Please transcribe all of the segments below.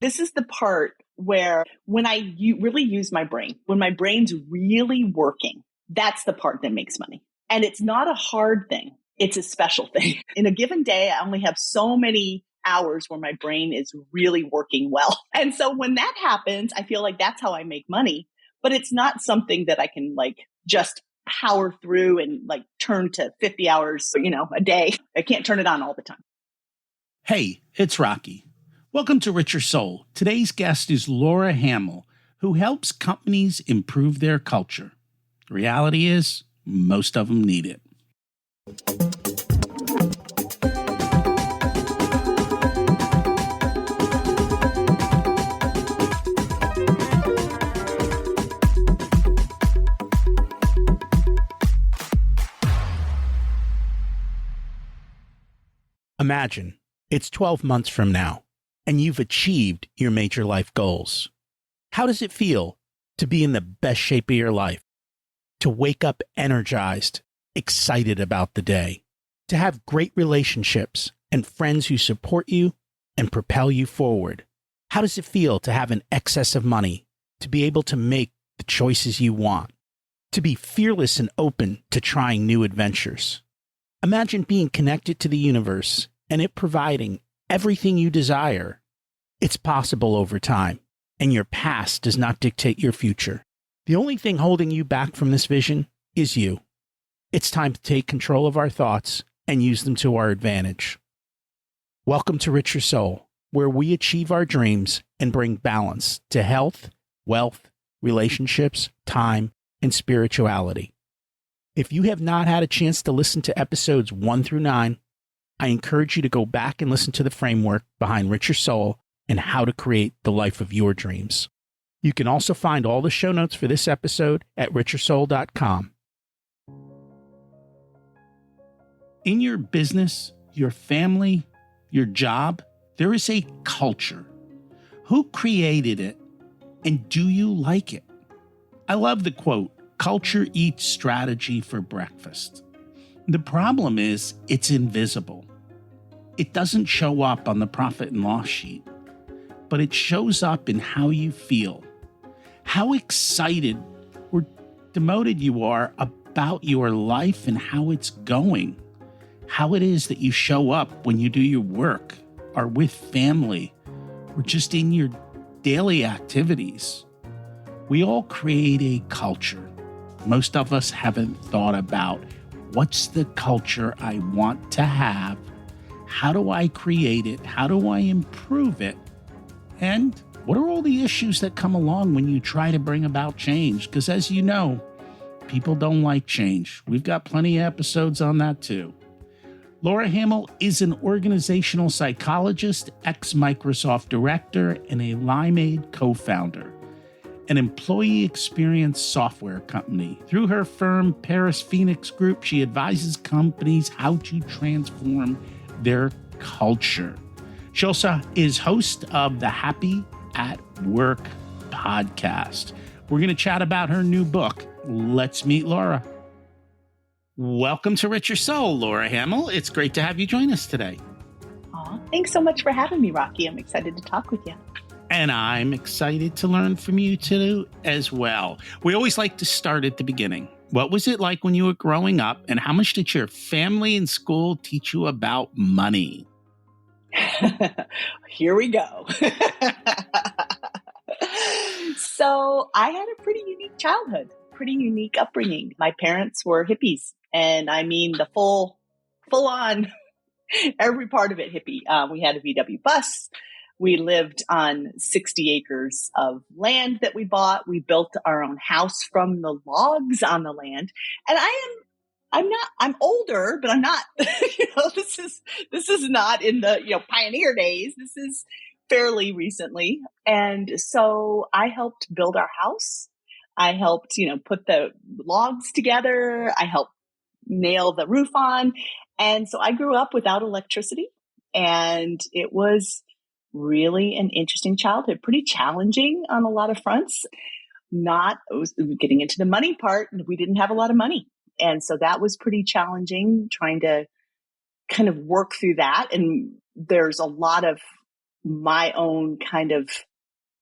This is the part where when I really use my brain, when my brain's really working, that's the part that makes money. And it's not a hard thing. It's a special thing. In a given day, I only have so many hours where my brain is really working well. And so when that happens, I feel like that's how I make money. But it's not something that I can just power through and turn to 50 hours, a day. I can't turn it on all the time. Hey, it's Rocky. Welcome to Richer Soul. Today's guest is Laura Hamill, who helps companies improve their culture. The reality is, most of them need it. Imagine it's 12 months from now, and you've achieved your major life goals. How does it feel to be in the best shape of your life? To wake up energized, excited about the day? To have great relationships and friends who support you and propel you forward? How does it feel to have an excess of money, to be able to make the choices you want? To be fearless and open to trying new adventures? Imagine being connected to the universe and it providing everything you desire. It's possible over time, and your past does not dictate your future. The only thing holding you back from this vision is you. It's time to take control of our thoughts and use them to our advantage. Welcome to Richer Soul, where we achieve our dreams and bring balance to health, wealth, relationships, time, and spirituality. If you have not had a chance to listen to episodes 1 through 9, I encourage you to go back and listen to the framework behind Richer Soul and how to create the life of your dreams. You can also find all the show notes for this episode at richersoul.com. In your business, your family, your job, there is a culture. Who created it, and do you like it? I love the quote, "Culture eats strategy for breakfast." The problem is it's invisible. It doesn't show up on the profit and loss sheet, but it shows up in how you feel, how excited or demoted you are about your life and how it's going, how it is that you show up when you do your work or with family or just in your daily activities. We all create a culture. Most of us haven't thought about what's the culture I want to have? How do I create it? How do I improve it? And what are all the issues that come along when you try to bring about change? Because as you know, people don't like change. We've got plenty of episodes on that too. Laura Hamill is an organizational psychologist, ex-Microsoft director, and a Limeade co-founder, an employee experience software company. Through her firm, Paris Phoenix Group, she advises companies how to transform their culture. She also is host of the Happy at Work podcast. We're going to chat about her new book. Let's meet Laura. Welcome to Richer Soul, Laura Hamill. It's great to have you join us today. Aw, thanks so much for having me, Rocky. I'm excited to talk with you. And I'm excited to learn from you too as well. We always like to start at the beginning. What was it like when you were growing up, and how much did your family and school teach you about money? Here we go. So I had a pretty unique childhood, pretty unique upbringing. My parents were hippies, and I mean the full on, every part of it hippie. We had a VW bus. We lived on 60 acres of land that we bought. We built our own house from the logs on the land. And I'm older, but I'm not, this is not in the, pioneer days. This is fairly recently. And so I helped build our house. I helped, put the logs together. I helped nail the roof on. And so I grew up without electricity, and it was really an interesting childhood, pretty challenging on a lot of fronts. Getting into the money part, we didn't have a lot of money. And so that was pretty challenging, trying to kind of work through that. And there's a lot of my own kind of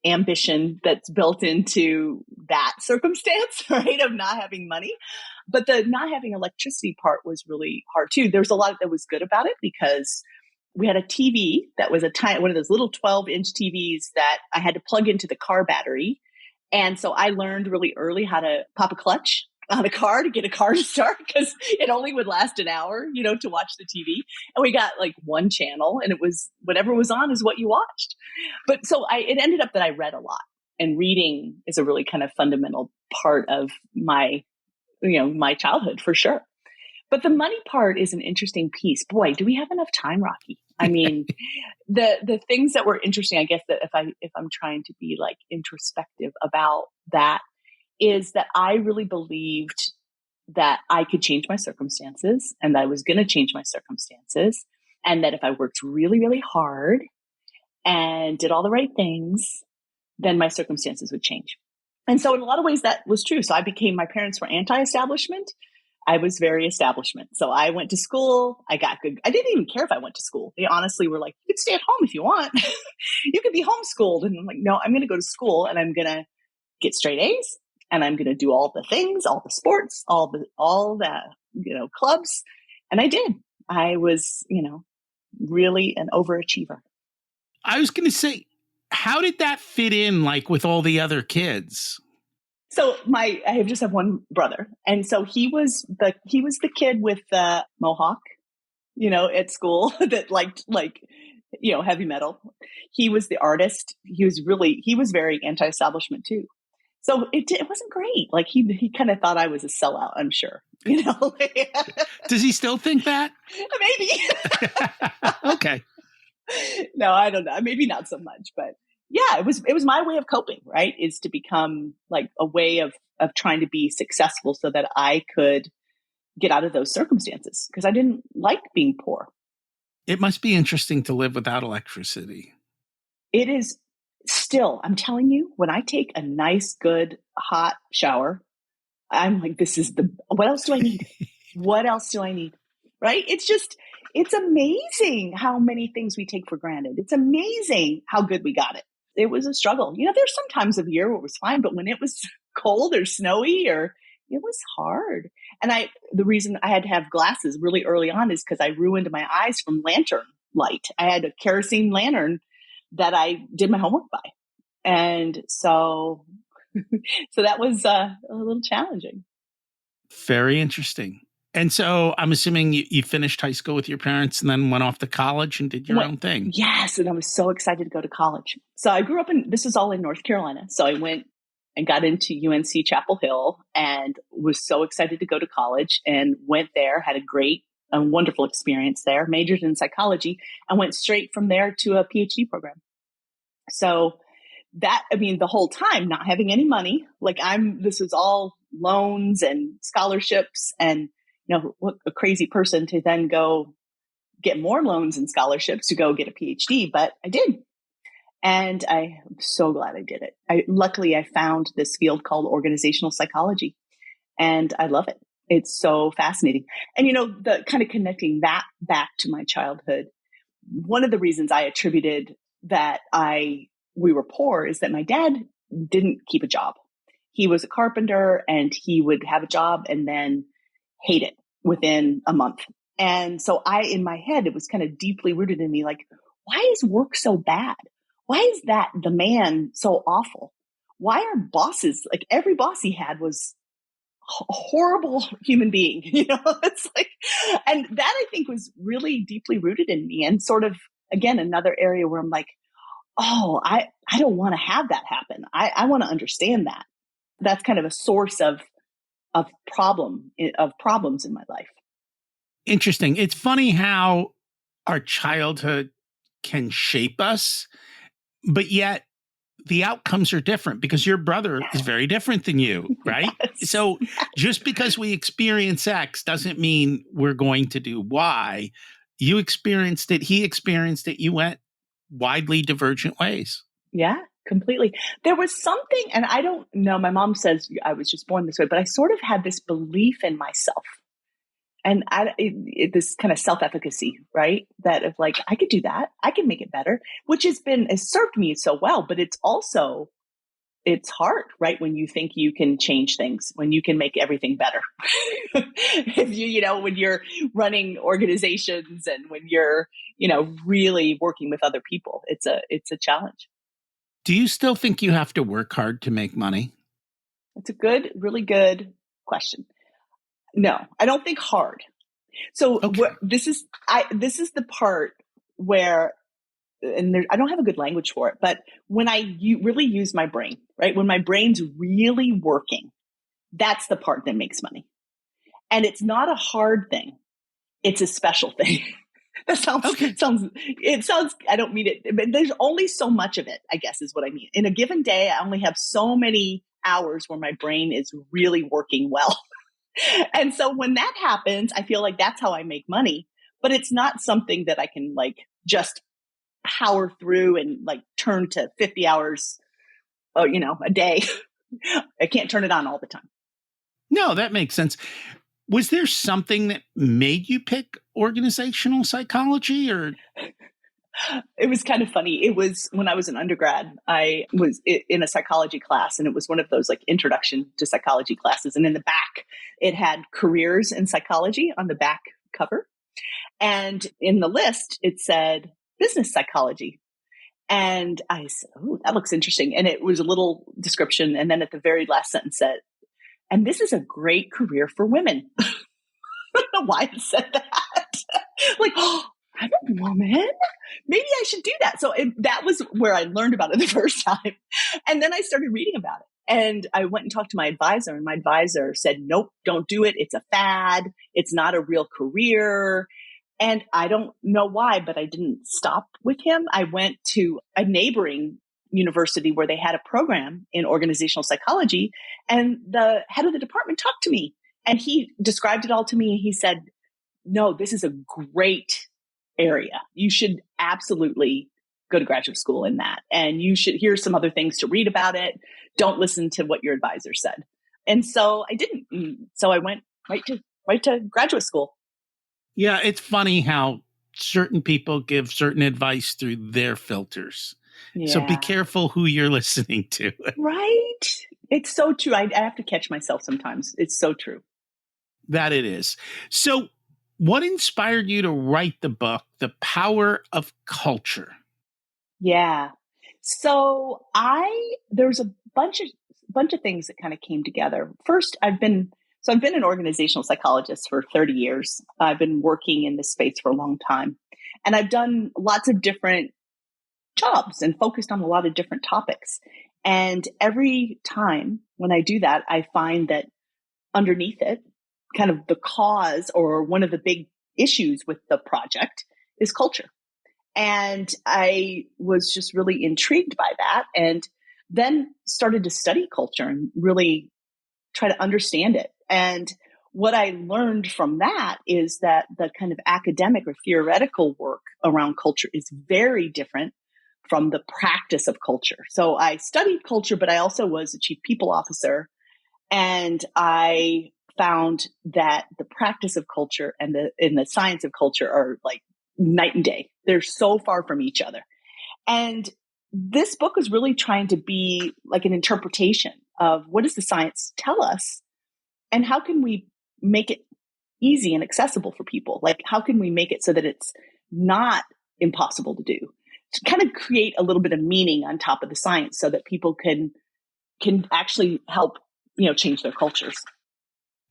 ambition that's built into that circumstance, right? Of not having money. But the not having electricity part was really hard too. There was a lot that was good about it because we had a TV that was one of those little 12-inch TVs that I had to plug into the car battery. And so I learned really early how to pop a clutch on a car to get a car to start because it only would last an hour, to watch the TV. And we got like one channel and it was whatever was on is what you watched. But so it ended up that I read a lot, and reading is a really kind of fundamental part of my childhood for sure. But the money part is an interesting piece. Boy, do we have enough time, Rocky? I mean, the things that were interesting, I guess that if I'm trying to be like introspective about that, is that I really believed that I could change my circumstances and that I was going to change my circumstances. And that if I worked really, really hard and did all the right things, then my circumstances would change. And so in a lot of ways that was true. So my parents were anti-establishment. I was very establishment. So I went to school. I got good. I didn't even care if I went to school. They honestly were like, you could stay at home if you want. You could be homeschooled. And I'm like, no, I'm going to go to school and I'm going to get straight A's and I'm going to do all the things, all the sports, all the clubs. And I did. I was, really an overachiever. I was going to say, how did that fit in like with all the other kids? So I just have one brother. And so he was the kid with the mohawk, at school that liked heavy metal. He was the artist. He was very anti-establishment too. So it wasn't great. Like he kind of thought I was a sellout, I'm sure, Does he still think that? Maybe. Okay. No, I don't know. Maybe not so much, but yeah, it was my way of coping, right? Is to become like a way of trying to be successful so that I could get out of those circumstances because I didn't like being poor. It must be interesting to live without electricity. It is still, I'm telling you, when I take a nice, good, hot shower, I'm like, what else do I need? What else do I need? Right? It's amazing how many things we take for granted. It's amazing how good we got it. It was a struggle. There's some times of year where it was fine, but when it was cold or snowy it was hard. And the reason I had to have glasses really early on is because I ruined my eyes from lantern light. I had a kerosene lantern that I did my homework by. And so that was a little challenging. Very interesting. And so I'm assuming you finished high school with your parents and then went off to college and did your own thing. Yes. And I was so excited to go to college. So I grew up this was all in North Carolina. So I went and got into UNC Chapel Hill and was so excited to go to college and went there, had a wonderful experience there, majored in psychology and went straight from there to a PhD program. So the whole time not having any money, this was all loans and scholarships and, what a crazy person to then go get more loans and scholarships to go get a PhD, but I did. And I'm so glad I did it. Luckily I found this field called organizational psychology and I love it. It's so fascinating. And, the kind of connecting that back to my childhood, one of the reasons I attributed that we were poor is that my dad didn't keep a job. He was a carpenter and he would have a job and then hate it within a month. And so in my head, it was kind of deeply rooted in me, like, why is work so bad? Why is that the man so awful? Why are bosses, like every boss he had was a horrible human being, it's like, and that I think was really deeply rooted in me and sort of, again, another area where I'm like, oh, I don't want to have that happen. I want to understand that. That's kind of a source of problems in my life. Interesting. It's funny how our childhood can shape us, but yet the outcomes are different because your brother is very different than you, right? Yes. So just because we experience X doesn't mean we're going to do Y. You experienced it. He experienced it. You went widely divergent ways. Yeah, completely. There was something, and I don't know, my mom says I was just born this way, but I sort of had this belief in myself. And this kind of self-efficacy, right? That of like, I could do that. I can make it better, which has served me so well, but it's hard, right? When you think you can change things, when you can make everything better. If when you're running organizations and when you're, really working with other people, it's a challenge. Do you still think you have to work hard to make money? It's a really good question. No, I don't think hard. So Okay. this is the part where, and I don't have a good language for it, but when really use my brain, right? When my brain's really working, that's the part that makes money. And it's not a hard thing. It's a special thing. That sounds, Okay. I don't mean it, but there's only so much of it, I guess is what I mean. In a given day, I only have so many hours where my brain is really working well. And so when that happens, I feel like that's how I make money, but it's not something that I can like just power through and like turn to 50 hours, a day. I can't turn it on all the time. No, that makes sense. Was there something that made you pick organizational psychology or? It was kind of funny. It was when I was an undergrad, I was in a psychology class, and it was one of those like introduction to psychology classes. And in the back, it had careers in psychology on the back cover. And in the list, it said business psychology. And I said, oh, that looks interesting. And it was a little description. And then at the very last sentence said, and this is a great career for women. I don't know why it said that. Like, oh, I'm a woman. Maybe I should do that. So that was where I learned about it the first time. And then I started reading about it. And I went and talked to my advisor, and my advisor said, nope, don't do it. It's a fad. It's not a real career. And I don't know why, but I didn't stop with him. I went to a neighboring university where they had a program in organizational psychology, and the head of the department talked to me, and he described it all to me. He said, no, this is a great area. You should absolutely go to graduate school in that. And here's some other things to read about it. Don't listen to what your advisor said. And so I didn't. So I went right to graduate school. Yeah, it's funny how certain people give certain advice through their filters. Yeah. So be careful who you're listening to. Right? It's so true. I have to catch myself sometimes. It's so true. That it is. So what inspired you to write the book, The Power of Culture? Yeah. So there was a bunch of things that kind of came together. First, I've been an organizational psychologist for 30 years. I've been working in this space for a long time, and I've done lots of different jobs and focused on a lot of different topics. And every time when I do that, I find that underneath it, kind of the cause or one of the big issues with the project is culture. And I was just really intrigued by that, and then started to study culture and really try to understand it. And what I learned from that is that the kind of academic or theoretical work around culture is very different from the practice of culture. So I studied culture, but I also was a chief people officer. And I found that the practice of culture and the science of culture are like night and day. They're so far from each other. And this book is really trying to be like an interpretation of what does the science tell us, and how can we make it easy and accessible for people? Like, how can we make it so that it's not impossible to do? To kind of create a little bit of meaning on top of the science so that people can actually help, change their cultures.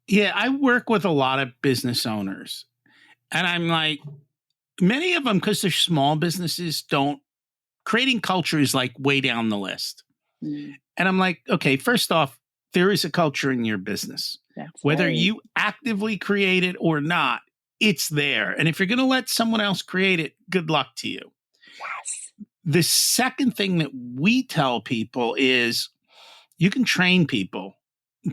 Yeah, I work with a lot of business owners, and I'm like, many of them, because they're small businesses, creating culture is like way down the list. Mm. And I'm like, okay, first off, there is a culture in your business. That's Whether right. you actively create it or not, it's there. And if you're going to let someone else create it, good luck to you. Yes. The second thing that we tell people is you can train people,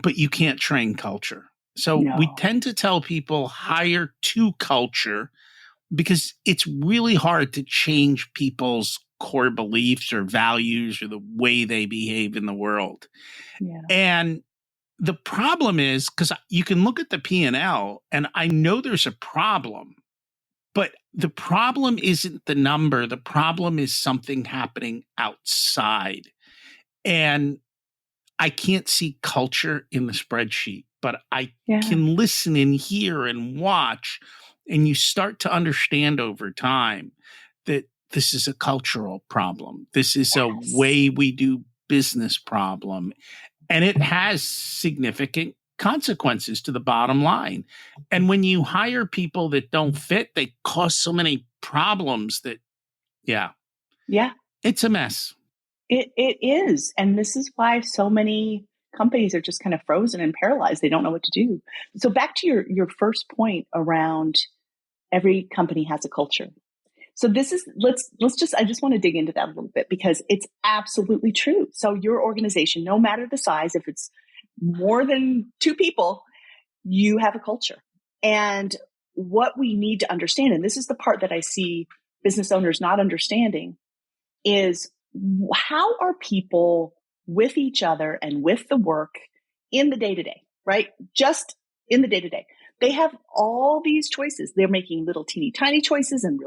but you can't train culture. So we tend to tell people hire to culture because it's really hard to change people's core beliefs or values or the way they behave in the world. Yeah. And The problem is, because you can look at the P&L and I know there's a problem, but the problem isn't the number. The problem is something happening outside. And I can't see culture in the spreadsheet, but I can listen and hear and watch. And you start to understand over time that this is a cultural problem. This is a way we do business problem. And it has significant consequences to the bottom line. And when you hire people that don't fit, they cause so many problems that, yeah, it's a mess. It is. And this is why so many companies are just kind of frozen and paralyzed. They don't know what to do. So back to your first point around every company has a culture. So this is, I just want to dig into that a little bit because it's absolutely true. So your organization, no matter the size, if it's more than 2 people, you have a culture. And what we need to understand, and this is the part that I see business owners not understanding, is how are people with each other and with the work in the day-to-day, right? Just in the day-to-day. They have all these choices. They're making little teeny tiny choices and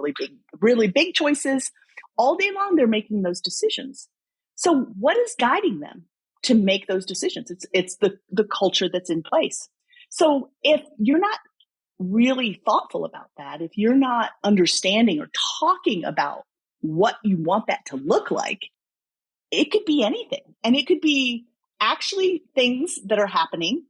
really big choices. All day long, they're making those decisions. So what is guiding them to make those decisions? It's the culture that's in place. So if you're not really thoughtful about that, if you're not understanding or talking about what you want that to look like, it could be anything. And it could be actually things that are happening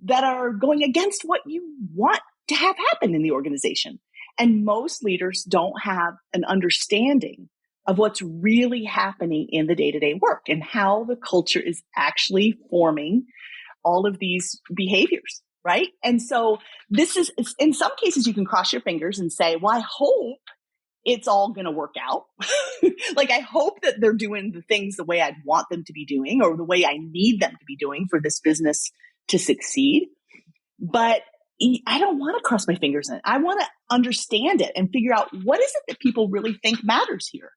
that are going against what you want to have happen in the organization. And most leaders don't have an understanding of what's really happening in the day-to-day work and how the culture is actually forming all of these behaviors, right? And so this is, in some cases, you can cross your fingers and say, well, I hope it's all going to work out. Like, I hope that they're doing the things the way I'd want them to be doing or the way I need them to be doing for this business to succeed. But I don't want to cross my fingers in it. I want to understand it and figure out what is it that people really think matters here.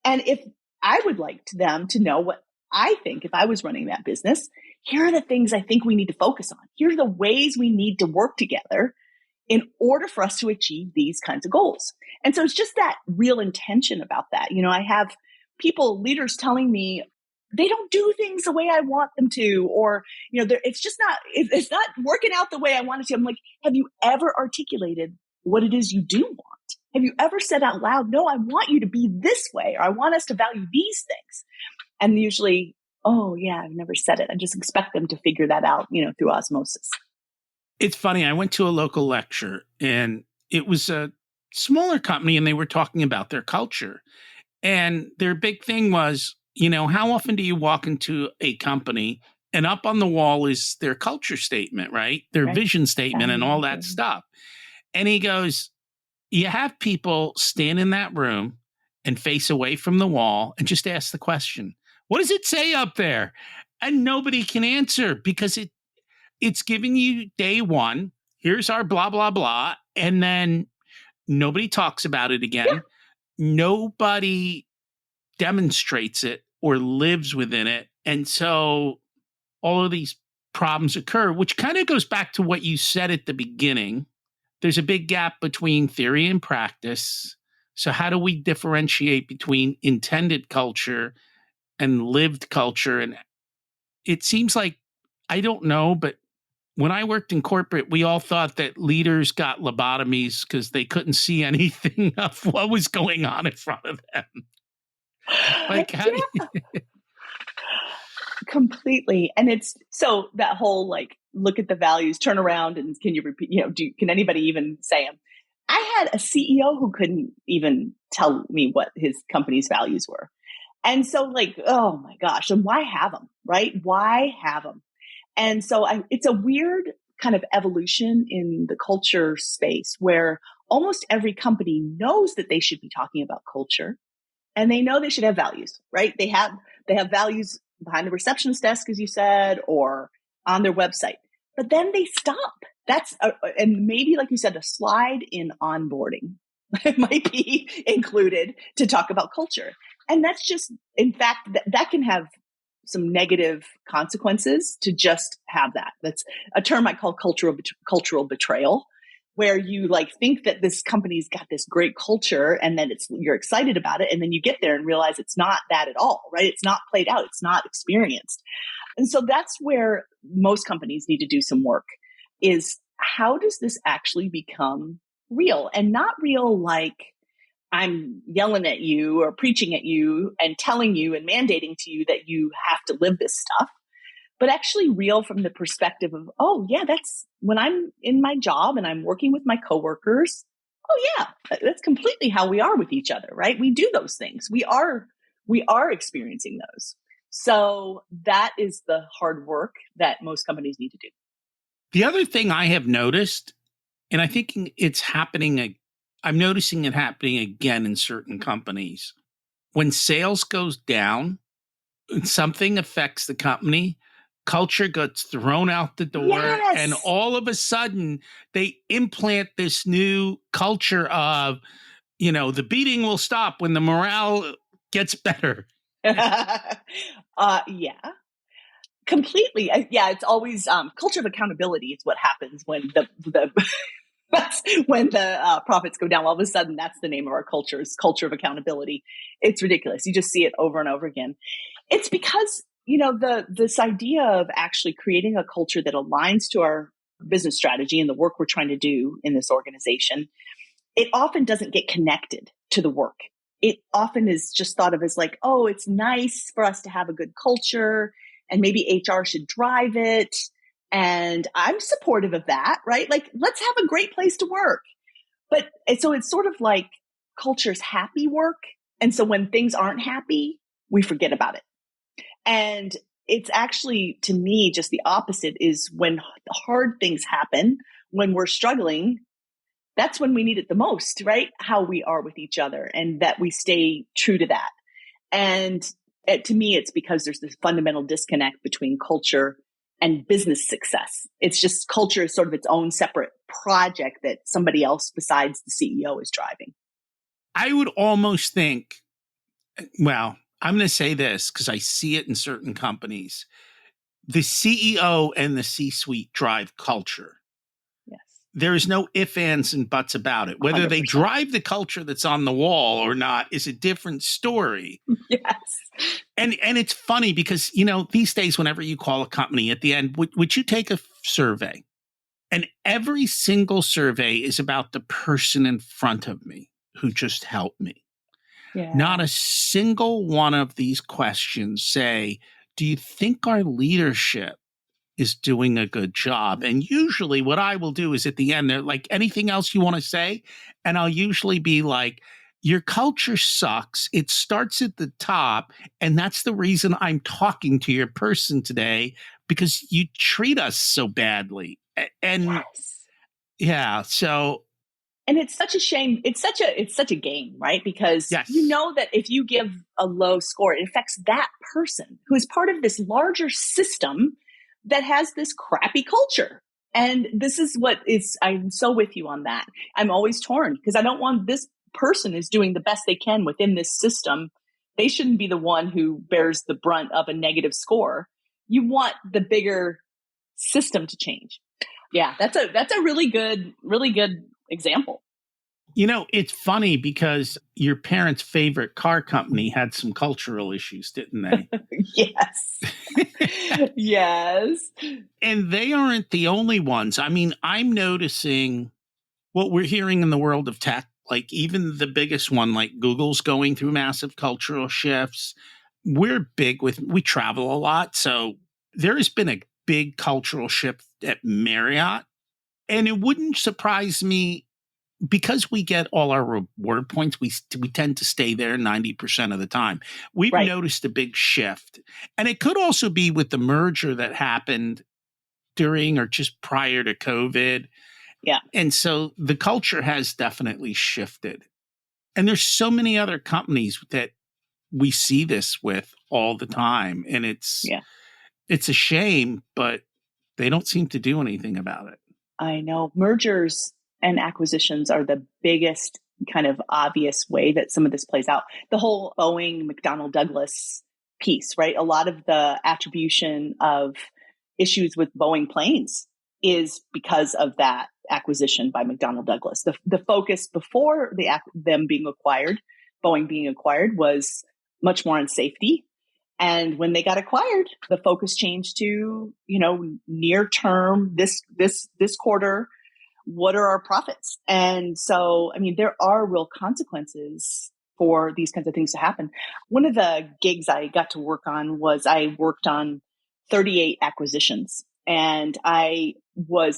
And if I would like them to know what I think, if I was running that business, here are the things I think we need to focus on. Here are the ways we need to work together in order for us to achieve these kinds of goals. And so it's just that real intention about that. You know, I have leaders telling me, they don't do things the way I want them to, or, you know, it's not working out the way I want it to. I'm like, have you ever articulated what it is you do want? Have you ever said out loud, no, I want you to be this way, or I want us to value these things? And usually, oh yeah, I've never said it. I just expect them to figure that out, you know, through osmosis. It's funny. I went to a local lecture and it was a smaller company and they were talking about their culture. And their big thing was, you know, how often do you walk into a company and up on the wall is their culture statement, right? Their vision statement and all that stuff. And he goes, you have people stand in that room and face away from the wall and just ask the question, what does it say up there? And nobody can answer because it's giving you day one. Here's our blah, blah, blah. And then nobody talks about it again. Yeah. Nobody demonstrates it or lives within it. And so all of these problems occur, which kind of goes back to what you said at the beginning. There's a big gap between theory and practice. So how do we differentiate between intended culture and lived culture? And it seems like, I don't know, but when I worked in corporate, we all thought that leaders got lobotomies because they couldn't see anything of what was going on in front of them. Like, how do you... Completely. And it's so that whole, like, look at the values, turn around, and can you repeat, you know, can anybody even say them? I had a CEO who couldn't even tell me what his company's values were. And so, like, oh my gosh, and why have them, right? Why have them? And so it's a weird kind of evolution in the culture space where almost every company knows that they should be talking about culture and they know they should have values, right? They have values behind the receptionist desk, as you said, or on their website, but then they stop. And maybe, like you said, a slide in onboarding might be included to talk about culture. And that's just, in fact, that can have some negative consequences to just have that. That's a term I call cultural betrayal, where you like think that this company's got this great culture and then you're excited about it. And then you get there and realize it's not that at all, right? It's not played out. It's not experienced. And so that's where most companies need to do some work, is how does this actually become real? And not real like I'm yelling at you or preaching at you and telling you and mandating to you that you have to live this stuff, but actually real from the perspective of, oh yeah, that's when I'm in my job and I'm working with my coworkers. Oh yeah, that's completely how we are with each other, right? We do those things. We are experiencing those. So that is the hard work that most companies need to do. The other thing I have noticed, and I think I'm noticing it happening again in certain companies. When sales goes down, and something affects the company, culture gets thrown out the door, Yes. and all of a sudden they implant this new culture of, the beating will stop when the morale gets better. Yeah, completely. It's always culture of accountability is what happens when the that's when the profits go down. All of a sudden, that's the name of our culture, is culture of accountability. It's ridiculous. You just see it over and over again. It's because, this idea of actually creating a culture that aligns to our business strategy and the work we're trying to do in this organization, it often doesn't get connected to the work. It often is just thought of as like, oh, it's nice for us to have a good culture and maybe HR should drive it. And I'm supportive of that, right? Like, let's have a great place to work. But so it's sort of like culture's happy work. And so when things aren't happy, we forget about it. And it's actually, to me, just the opposite, is when hard things happen, when we're struggling, that's when we need it the most, right? How we are with each other and that we stay true to that. And to me, it's because there's this fundamental disconnect between culture and business success. It's just culture is sort of its own separate project that somebody else besides the CEO is driving. I would almost think, well, I'm going to say this because I see it in certain companies. The CEO and the C-suite drive culture. Yes. There is no ifs, ands, and buts about it. Whether 100%. they drive the culture that's on the wall or not is a different story. Yes. And it's funny because, these days, whenever you call a company at the end, would you take a survey? And every single survey is about the person in front of me who just helped me. Yeah. Not a single one of these questions say, do you think our leadership is doing a good job? And usually what I will do is at the end, they're like, anything else you want to say? And I'll usually be like, your culture sucks. It starts at the top. And that's the reason I'm talking to your person today, because you treat us so badly. And yes. Yeah. So. And it's such a shame. It's such a game, right? Because Yes. you know that if you give a low score, it affects that person who is part of this larger system that has this crappy culture. And this is I'm so with you on that. I'm always torn because I don't want this person is doing the best they can within this system. They shouldn't be the one who bears the brunt of a negative score. You want the bigger system to change. Yeah, that's a really good example. It's funny because your parents' favorite car company had some cultural issues, didn't they? Yes. Yes. And they aren't the only ones. I mean, I'm noticing what we're hearing in the world of tech, like even the biggest one, like Google's going through massive cultural shifts. We travel a lot. So there has been a big cultural shift at Marriott. And it wouldn't surprise me, because we get all our reward points, we tend to stay there 90% of the time. We've noticed a big shift. And it could also be with the merger that happened during or just prior to COVID. Yeah. And so the culture has definitely shifted. And there's so many other companies that we see this with all the time. And it's a shame, but they don't seem to do anything about it. I know. Mergers and acquisitions are the biggest kind of obvious way that some of this plays out. The whole Boeing, McDonnell Douglas piece, right? A lot of the attribution of issues with Boeing planes is because of that acquisition by McDonnell Douglas. The focus before them being acquired, Boeing being acquired, was much more on safety. And when they got acquired, the focus changed to, near term, this quarter, what are our profits? And so, there are real consequences for these kinds of things to happen. One of the gigs I got to work on was I worked on 38 acquisitions. And my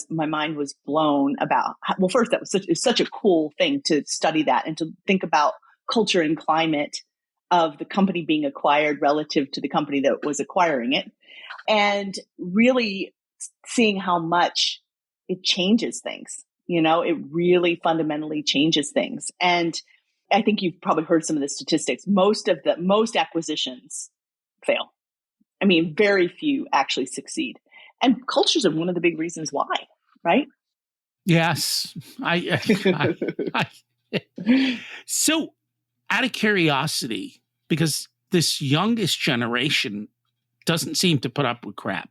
mind was blown about, well, first, that was such a cool thing to study that and to think about culture and climate of the company being acquired relative to the company that was acquiring it. And really seeing how much it changes things. It really fundamentally changes things. And I think you've probably heard some of the statistics. Most acquisitions fail. Very few actually succeed. And cultures are one of the big reasons why, right? Yes. So out of curiosity, because this youngest generation doesn't seem to put up with crap.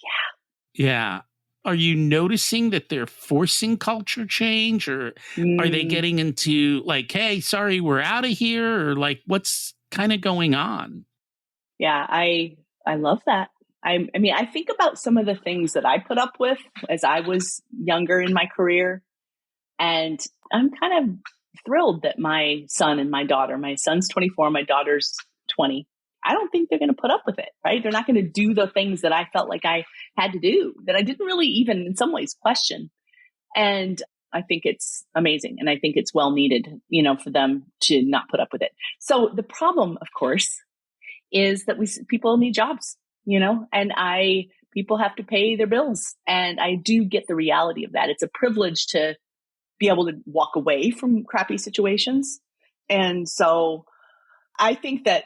Yeah. Yeah. Are you noticing that they're forcing culture change, or are they getting into like, hey, sorry, we're out of here, or like what's kind of going on? Yeah, I love that. I think about some of the things that I put up with as I was younger in my career, and I'm kind of thrilled that my son and my daughter, my son's 24, my daughter's 20, I don't think they're going to put up with it, right? They're not going to do the things that I felt like I had to do, that I didn't really even in some ways question. And I think it's amazing. And I think it's well needed, for them to not put up with it. So the problem, of course, is that people need jobs, and people have to pay their bills. And I do get the reality of that. It's a privilege to be able to walk away from crappy situations. And so I think that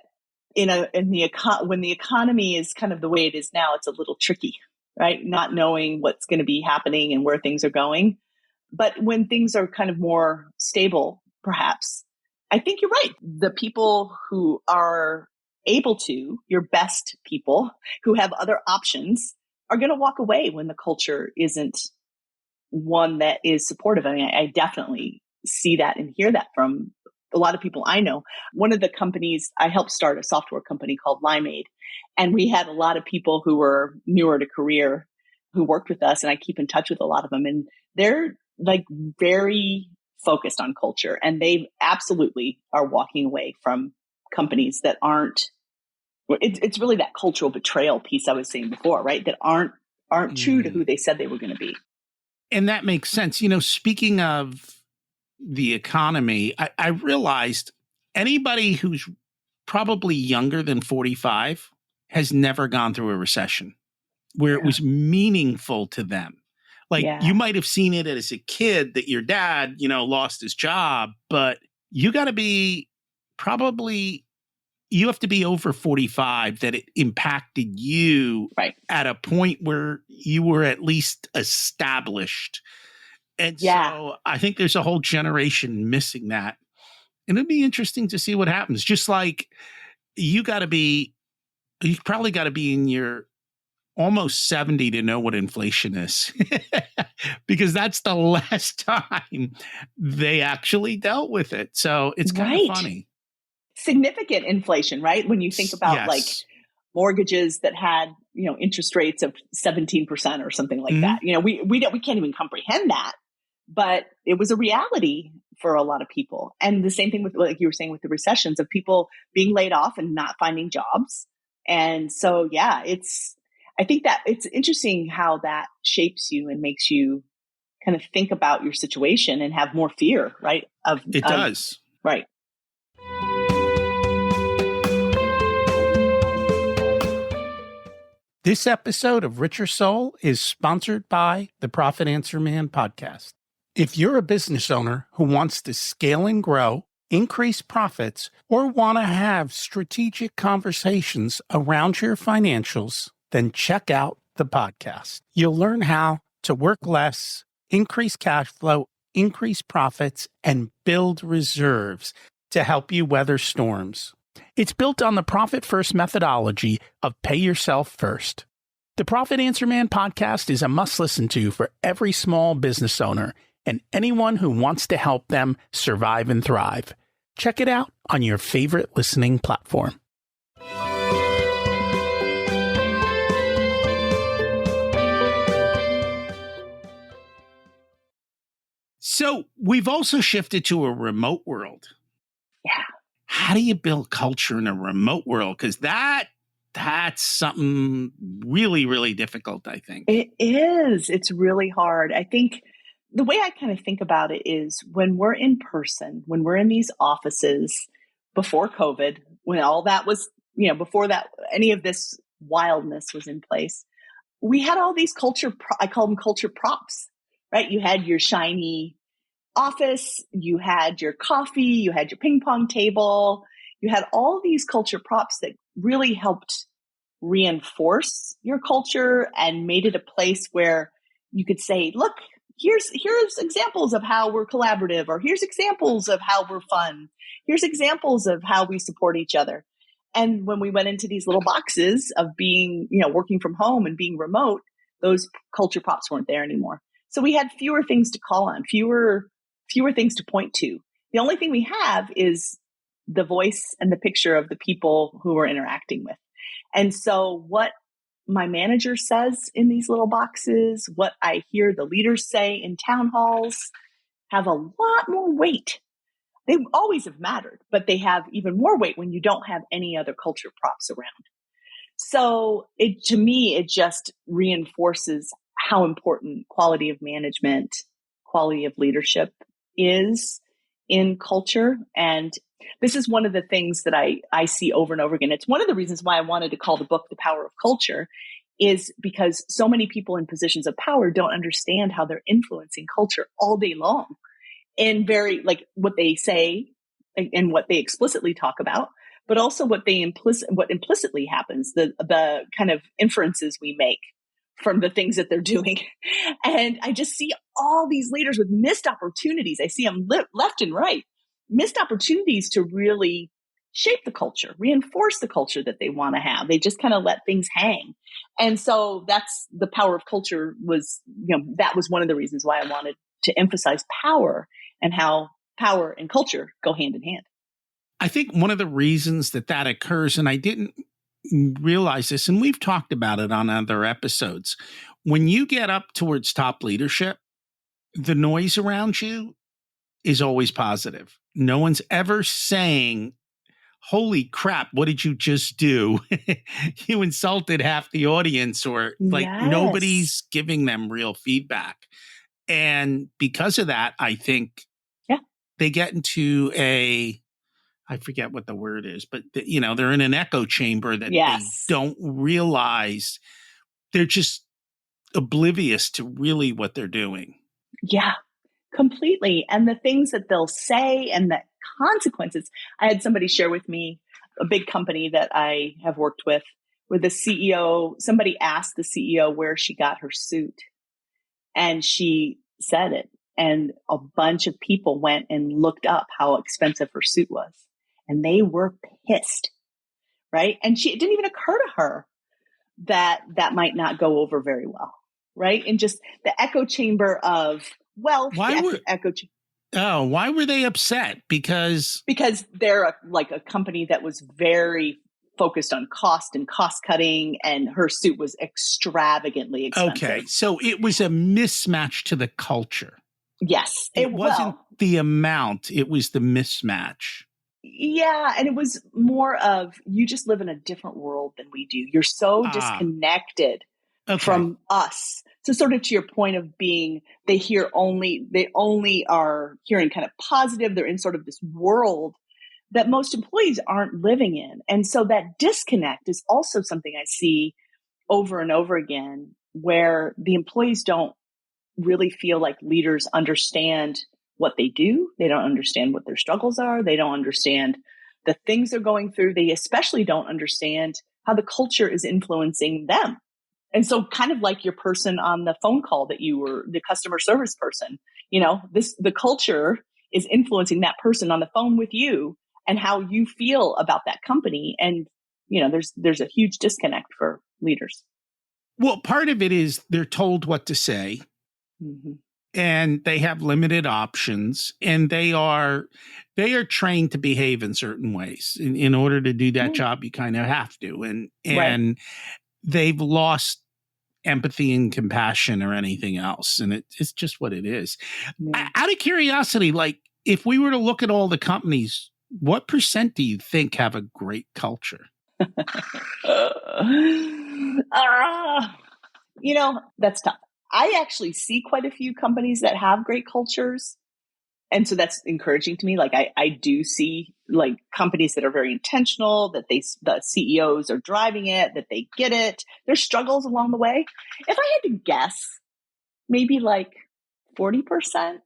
when the economy is kind of the way it is now, it's a little tricky, right? Not knowing what's going to be happening and where things are going. But when things are kind of more stable, perhaps, I think you're right. The people who are able to, your best people who have other options, are going to walk away when the culture isn't one that is supportive. I definitely see that and hear that from a lot of people I know. One of the companies, I helped start a software company called Limeade. And we had a lot of people who were newer to career who worked with us. And I keep in touch with a lot of them. And they're like very focused on culture. And they absolutely are walking away from companies that aren't, it's really that cultural betrayal piece I was saying before, right? That aren't true to who they said they were going to be. And that makes sense. Speaking of the economy, I realized anybody who's probably younger than 45 has never gone through a recession where it was meaningful to them. Like you might have seen it as a kid that your dad, lost his job, but you got to be you have to be over 45 that it impacted you at a point where you were at least established. And so I think there's a whole generation missing that. And it'd be interesting to see what happens. Just like you probably got to be in your almost 70 to know what inflation is, because that's the last time they actually dealt with it. So it's kind of funny. Significant inflation, right? When you think about like mortgages that had, interest rates of 17% or something like that. We can't even comprehend that, but it was a reality for a lot of people. And the same thing with, like you were saying, with the recessions of people being laid off and not finding jobs. And so, I think that it's interesting how that shapes you and makes you kind of think about your situation and have more fear, right? It does. Right. This episode of Richer Soul is sponsored by the Profit Answer Man podcast. If you're a business owner who wants to scale and grow, increase profits, or want to have strategic conversations around your financials, then check out the podcast. You'll learn how to work less, increase cash flow, increase profits, and build reserves to help you weather storms. It's built on the Profit First methodology of pay yourself first. The Profit Answer Man podcast is a must listen to for every small business owner and anyone who wants to help them survive and thrive. Check it out on your favorite listening platform. So we've also shifted to a remote world. Yeah. How do you build culture in a remote world? Because that's something really, really difficult, I think. It is. It's really hard. I think the way I kind of think about it is when we're in person, when we're in these offices before COVID, when all that was, before that, any of this wildness was in place, we had all these I call them culture props, right? You had your shiny office, you had your coffee, you had your ping pong table, you had all these culture props that really helped reinforce your culture and made it a place where you could say, look, here's examples of how we're collaborative, or here's examples of how we're fun. Here's examples of how we support each other. And when we went into these little boxes of being, working from home and being remote, those culture props weren't there anymore. So we had fewer things to call on, fewer things to point to. The only thing we have is the voice and the picture of the people who we're interacting with. And so what my manager says in these little boxes, what I hear the leaders say in town halls, have a lot more weight. They always have mattered, but they have even more weight when you don't have any other culture props around. So to me, it just reinforces how important quality of management, quality of leadership is in culture. And this is one of the things that I see over and over again. It's one of the reasons why I wanted to call the book The Power of Culture, is because so many people in positions of power don't understand how they're influencing culture all day long in very, like, what they say and what they explicitly talk about, but also what implicitly happens, the kind of inferences we make from the things that they're doing. And I just see all these leaders with missed opportunities. I see them left and right, missed opportunities to really shape the culture, reinforce the culture that they want to have. They just kind of let things hang. And so that's the power of culture that was one of the reasons why I wanted to emphasize power and how power and culture go hand in hand. I think one of the reasons that occurs, and I didn't realize this, and we've talked about it on other episodes, when you get up towards top leadership, the noise around you is always positive. No one's ever saying, holy crap, what did you just do? You insulted half the audience, or nobody's giving them real feedback. And because of that, I think they get into I forget what the word is, but they're in an echo chamber that they don't realize. They're just oblivious to really what they're doing. Yeah, completely. And the things that they'll say and the consequences. I had somebody share with me, a big company that I have worked with, where the CEO, somebody asked the CEO where she got her suit, and she said it. And a bunch of people went and looked up how expensive her suit was. And they were pissed, right? And it didn't even occur to her that might not go over very well, right? And just the echo chamber of wealth. Why were they upset? Because they're a company that was very focused on cost and cost cutting, and her suit was extravagantly expensive. Okay, so it was a mismatch to the culture. Yes. It wasn't the amount, it was the mismatch. Yeah. And it was more of, you just live in a different world than we do. You're so disconnected from us. So sort of to your point of being, they only are hearing kind of positive. They're in sort of this world that most employees aren't living in. And so that disconnect is also something I see over and over again, where the employees don't really feel like leaders understand what they do. They don't understand what their struggles are. They don't understand the things they're going through. They especially don't understand how the culture is influencing them. And so kind of like your person on the phone call that you were, the customer service person, the culture is influencing that person on the phone with you. and how you feel about that company. And, there's a huge disconnect for leaders. Well, part of it is they're told what to say, Mm-hmm. and they have limited options, and they are trained to behave in certain ways. In order to do that job, you kind of have to. And Right. they've lost empathy and compassion or anything else. And it's just what it is. Yeah. Out of curiosity, like if we were to look at all the companies, what percent do you think have a great culture? That's tough. I actually see quite a few companies that have great cultures. And so that's encouraging to me. Like I do see like companies that are very intentional, that the CEOs are driving it, that they get it. There's struggles along the way. If I had to guess, maybe like 40%.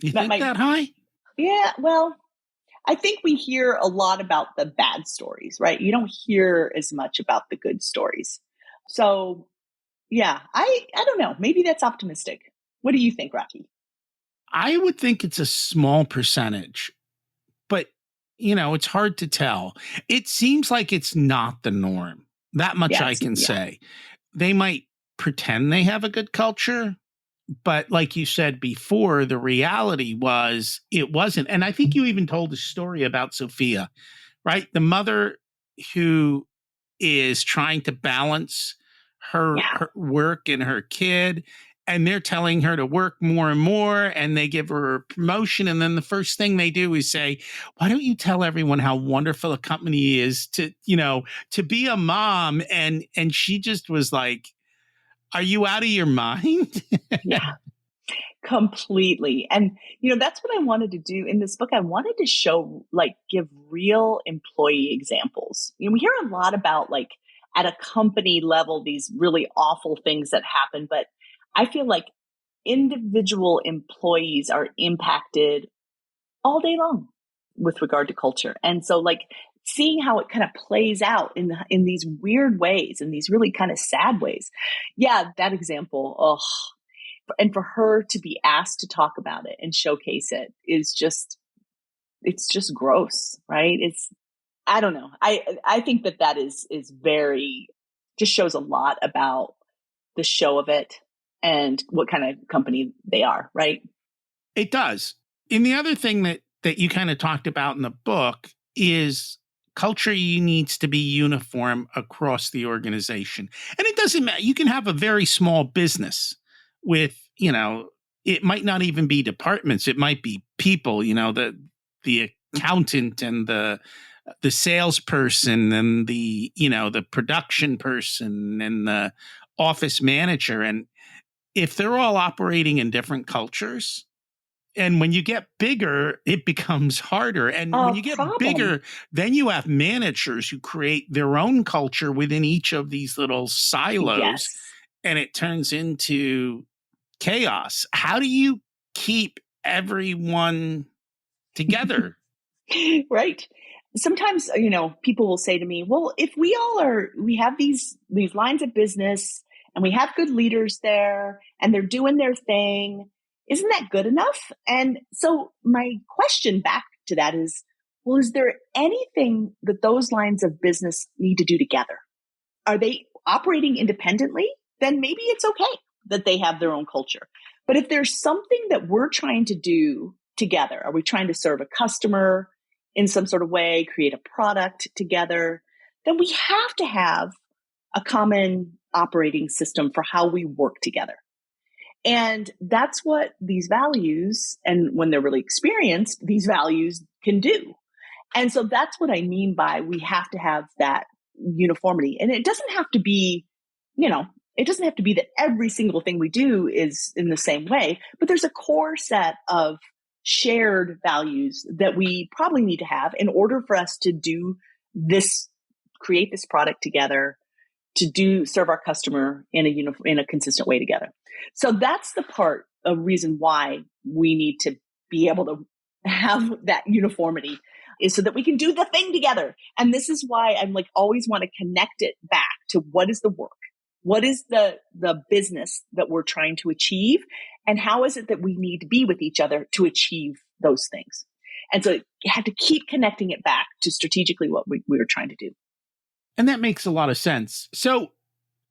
You think that high? Yeah, well, I think we hear a lot about the bad stories, right? You don't hear as much about the good stories. So yeah, I don't know. Maybe that's optimistic. What do you think, Rocky? I would think it's a small percentage, but it's hard to tell. It seems like it's not the norm. That much I can say. They might pretend they have a good culture, but like you said before, the reality was it wasn't. And I think you even told a story about Sophia, right? The mother who is trying to balance her work and her kid, and they're telling her to work more and more, and they give her a promotion, and then the first thing they do is say, why don't you tell everyone how wonderful a company is to be a mom? And she just was like, are you out of your mind? Yeah, completely. And, that's what I wanted to do in this book. I wanted to show, like, give real employee examples. We hear a lot about, like, at a company level, these really awful things that happen. But I feel like individual employees are impacted all day long with regard to culture. And so, like, seeing how it kind of plays out in these weird ways, in these really kind of sad ways. Yeah, that example. Oh, and for her to be asked to talk about it and showcase it is it's just gross, right? I don't know. I think that is very, just shows a lot about the show of it and what kind of company they are, right? It does. And the other thing that you kind of talked about in the book is culture needs to be uniform across the organization. And it doesn't matter. You can have a very small business with, it might not even be departments. It might be people, the accountant and the salesperson and the production person and the office manager. And if they're all operating in different cultures, and when you get bigger, it becomes harder. And when you get bigger, then you have managers who create their own culture within each of these little silos, and it turns into chaos. How do you keep everyone together? Right. Sometimes, people will say to me, well, if we have these lines of business and we have good leaders there and they're doing their thing, isn't that good enough? And so my question back to that is, well, is there anything that those lines of business need to do together? Are they operating independently? Then maybe it's okay that they have their own culture. But if there's something that we're trying to do together, are we trying to serve a customer in some sort of way, create a product together, then we have to have a common operating system for how we work together. And that's what these values, and when they're really experienced, these values can do. And so that's what I mean by we have to have that uniformity. And it doesn't have to be, it doesn't have to be that every single thing we do is in the same way, but there's a core set of shared values that we probably need to have in order for us to do this, create this product together, to serve our customer in a consistent way together. So that's the part of reason why we need to be able to have that uniformity, is so that we can do the thing together. And this is why I'm like always want to connect it back to what is the work? What is the business that we're trying to achieve? And how is it that we need to be with each other to achieve those things? And so you had to keep connecting it back to strategically what we were trying to do. And that makes a lot of sense. So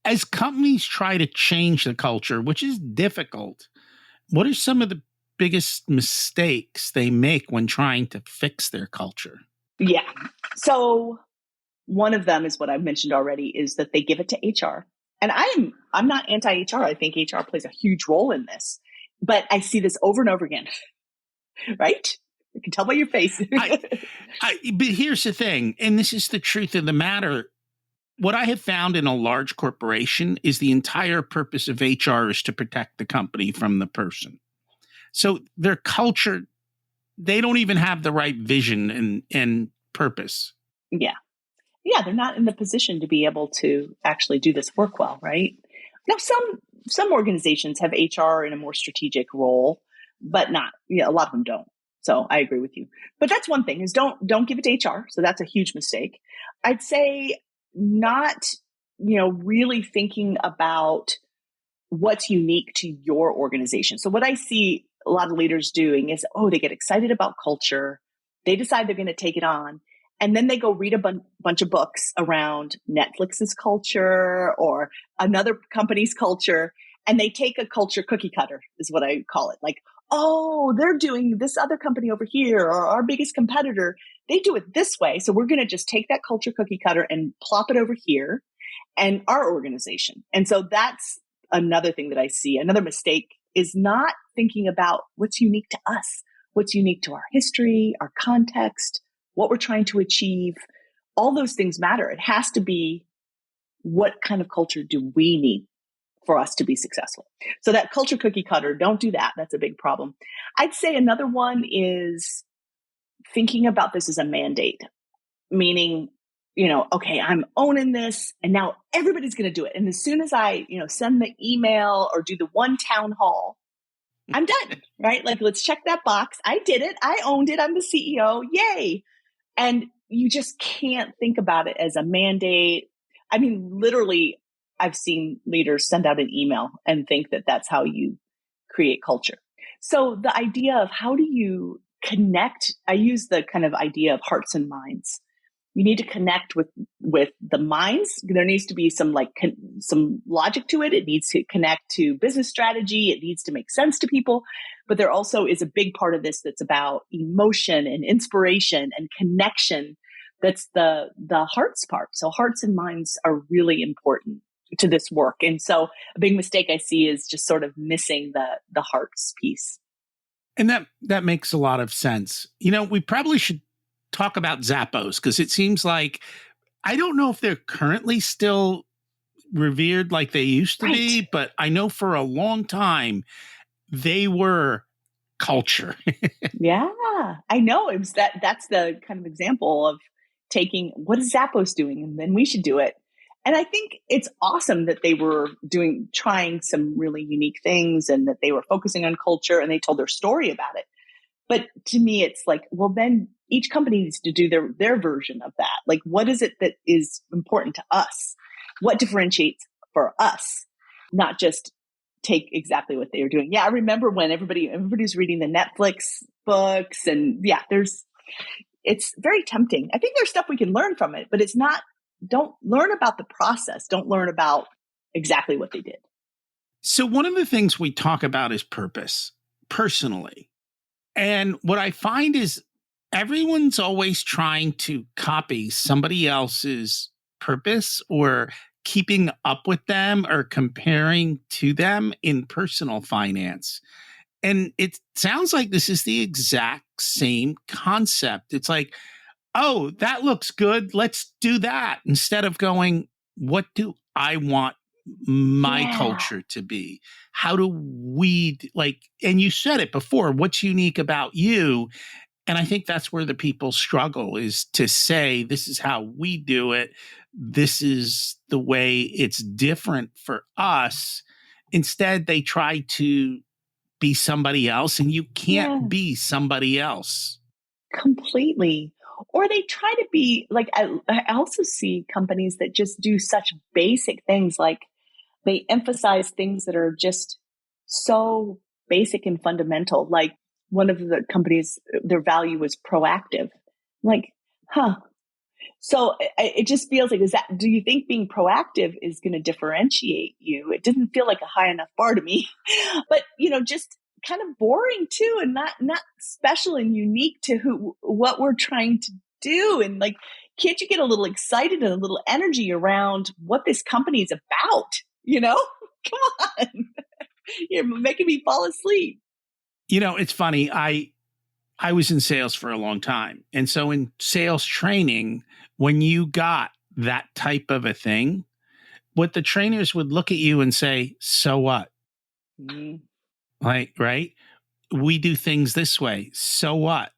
as companies try to change the culture, which is difficult, what are some of the biggest mistakes they make when trying to fix their culture? Yeah. So one of them is what I've mentioned already, is that they give it to HR. And I'm not anti-HR. I think HR plays a huge role in this. But I see this over and over again, right? You can tell by your face. But here's the thing, and this is the truth of the matter. What I have found in a large corporation is the entire purpose of HR is to protect the company from the person. So their culture, they don't even have the right vision and purpose. Yeah. Yeah, they're not in the position to be able to actually do this work well, right? Now, some organizations have HR in a more strategic role, but not, a lot of them don't. So I agree with you. But that's one thing, is don't give it to HR. So that's a huge mistake. I'd say not, really thinking about what's unique to your organization. So what I see a lot of leaders doing is, they get excited about culture. They decide they're going to take it on. And then they go read a bunch of books around Netflix's culture or another company's culture. And they take a culture cookie cutter, is what I call it. Like, they're doing this other company over here, or our biggest competitor, they do it this way. So we're going to just take that culture cookie cutter and plop it over here and our organization. And so that's another thing that I see. Another mistake is not thinking about what's unique to us, what's unique to our history, our context, what we're trying to achieve. All those things matter. It has to be, what kind of culture do we need for us to be successful? So that culture cookie cutter, don't do that. That's a big problem. I'd say another one is thinking about this as a mandate, meaning, okay, I'm owning this and now everybody's going to do it. And as soon as I, send the email or do the one town hall, I'm done, right? Like, let's check that box. I did it. I owned it. I'm the CEO. Yay. And you just can't think about it as a mandate. I mean, literally, I've seen leaders send out an email and think that that's how you create culture. So the idea of how do you connect, I use the kind of idea of hearts and minds. You need to connect with the minds. There needs to be some logic to it. It needs to connect to business strategy. It needs to make sense to people. But there also is a big part of this that's about emotion and inspiration and connection. That's the hearts part. So hearts and minds are really important to this work. And so a big mistake I see is just sort of missing the hearts piece. And that makes a lot of sense. We probably should talk about Zappos, because it seems like, I don't know if they're currently still revered like they used to be, but I know for a long time they were culture. Yeah, I know. It was that's the kind of example of taking, what is Zappos doing? And then we should do it. And I think it's awesome that they were trying some really unique things, and that they were focusing on culture, and they told their story about it. But to me, it's like, well, then each company needs to do their version of that. Like, what is it that is important to us? What differentiates for us? Not just take exactly what they were doing. Yeah, I remember when everybody's reading the Netflix books, and it's very tempting. I think there's stuff we can learn from it, but it's not, don't learn about the process. Don't learn about exactly what they did. So one of the things we talk about is purpose, personally. And what I find is everyone's always trying to copy somebody else's purpose, or keeping up with them, or comparing to them in personal finance. And it sounds like this is the exact same concept. It's like, oh, that looks good, let's do that, instead of going, what do I want my culture to be? How do we, and you said it before, what's unique about you? And I think that's where the people struggle, is to say, this is how we do it. This is the way it's different for us. Instead, they try to be somebody else, and you can't be somebody else. Completely. Or they try to be like, I also see companies that just do such basic things, like they emphasize things that are just so basic and fundamental. Like one of the companies, their value was proactive. I'm like, huh. So it just feels like, do you think being proactive is going to differentiate you? It didn't feel like a high enough bar to me, but just kind of boring too, and not special and unique to what we're trying to do. And like, can't you get a little excited and a little energy around what this company is about? Come on, you're making me fall asleep. It's funny. I was in sales for a long time. And so in sales training, when you got that type of a thing, what the trainers would look at you and say, so what? Mm-hmm. Like, right? We do things this way. So what?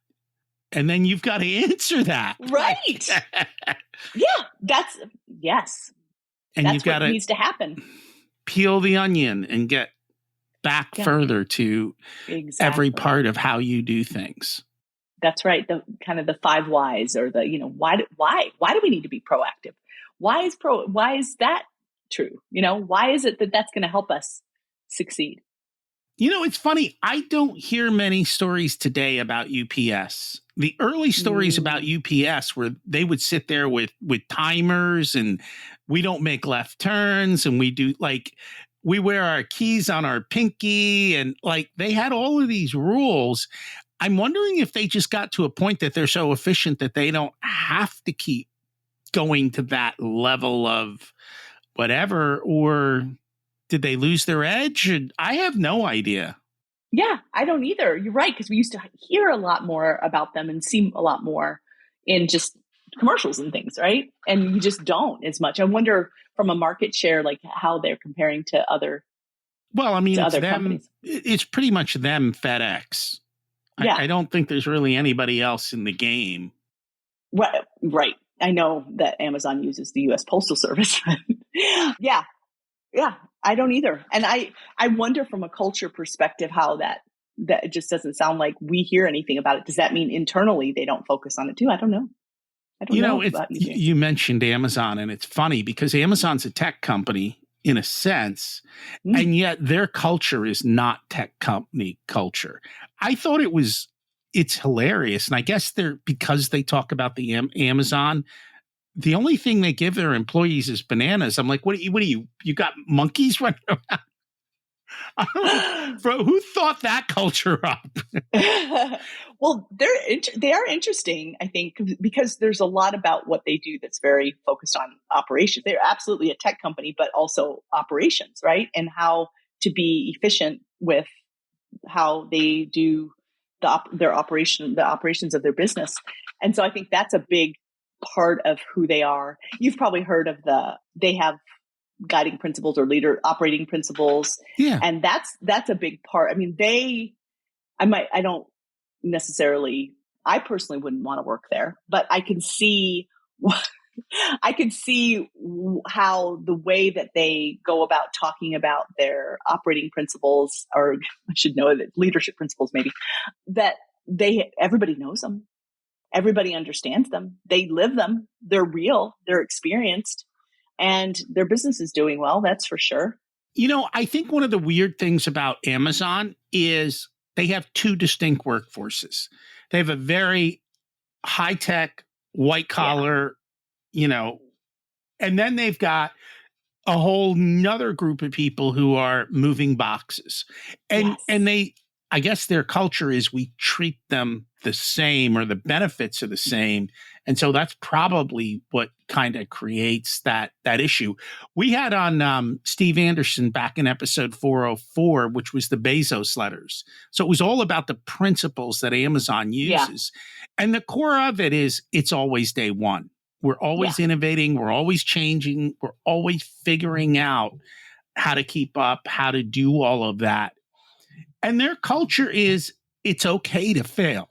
And then you've got to answer that. Right. Yeah. Yes. And that's you've got what needs to happen. Peel the onion and get back further to every part of how you do things. That's right. The kind of the 5 whys, or the, why do we need to be proactive? Why is that true? Why is it that that's going to help us succeed? It's funny. I don't hear many stories today about UPS. The early stories about UPS were they would sit there with timers, and we don't make left turns, and we do we wear our keys on our pinky, and they had all of these rules. I'm wondering if they just got to a point that they're so efficient that they don't have to keep going to that level of whatever, or did they lose their edge? I have no idea. Yeah, I don't either. You're right, because we used to hear a lot more about them and see a lot more in just commercials and things, right? And you just don't as much. I wonder from a market share, how they're comparing to other. Well, I mean, it's them. Companies. It's pretty much them, FedEx. Yeah. I don't think there's really anybody else in the game. Right. I know that Amazon uses the U.S. Postal Service. Yeah. I don't either. And I wonder from a culture perspective how that it just doesn't sound like we hear anything about it. Does that mean internally they don't focus on it too? I don't know. You mentioned Amazon, and it's funny because Amazon's a tech company in a sense, and yet their culture is not tech company culture. I thought it's hilarious. And I guess because they talk about the Amazon, the only thing they give their employees is bananas. I'm like, what are you got monkeys running around? Bro, who thought that culture up? Well, they are interesting, I think, because there's a lot about what they do that's very focused on operations. They're absolutely a tech company, but also operations, right? And how to be efficient with how they do the operations of their business. And so I think that's a big part of who they are. You've probably heard of they have guiding principles or leader operating principles. Yeah. And that's a big part. I mean, I personally wouldn't want to work there, but I can see how the way that they go about talking about their operating principles, or I should know that leadership principles, maybe, that everybody knows them. Everybody understands them. They live them. They're real. They're experienced, and their business is doing well. That's for sure. I think one of the weird things about Amazon is they have 2 distinct workforces. They have a very high tech, white collar, and then they've got a whole nother group of people who are moving boxes. And I guess their culture is we treat them the same, or the benefits are the same. And so that's probably what kind of creates that issue. We had on Steve Anderson back in episode 404, which was the Bezos letters. So it was all about the principles that Amazon uses. Yeah. And the core of it is it's always day one. We're always innovating. We're always changing. We're always figuring out how to keep up, how to do all of that. And their culture is it's okay to fail.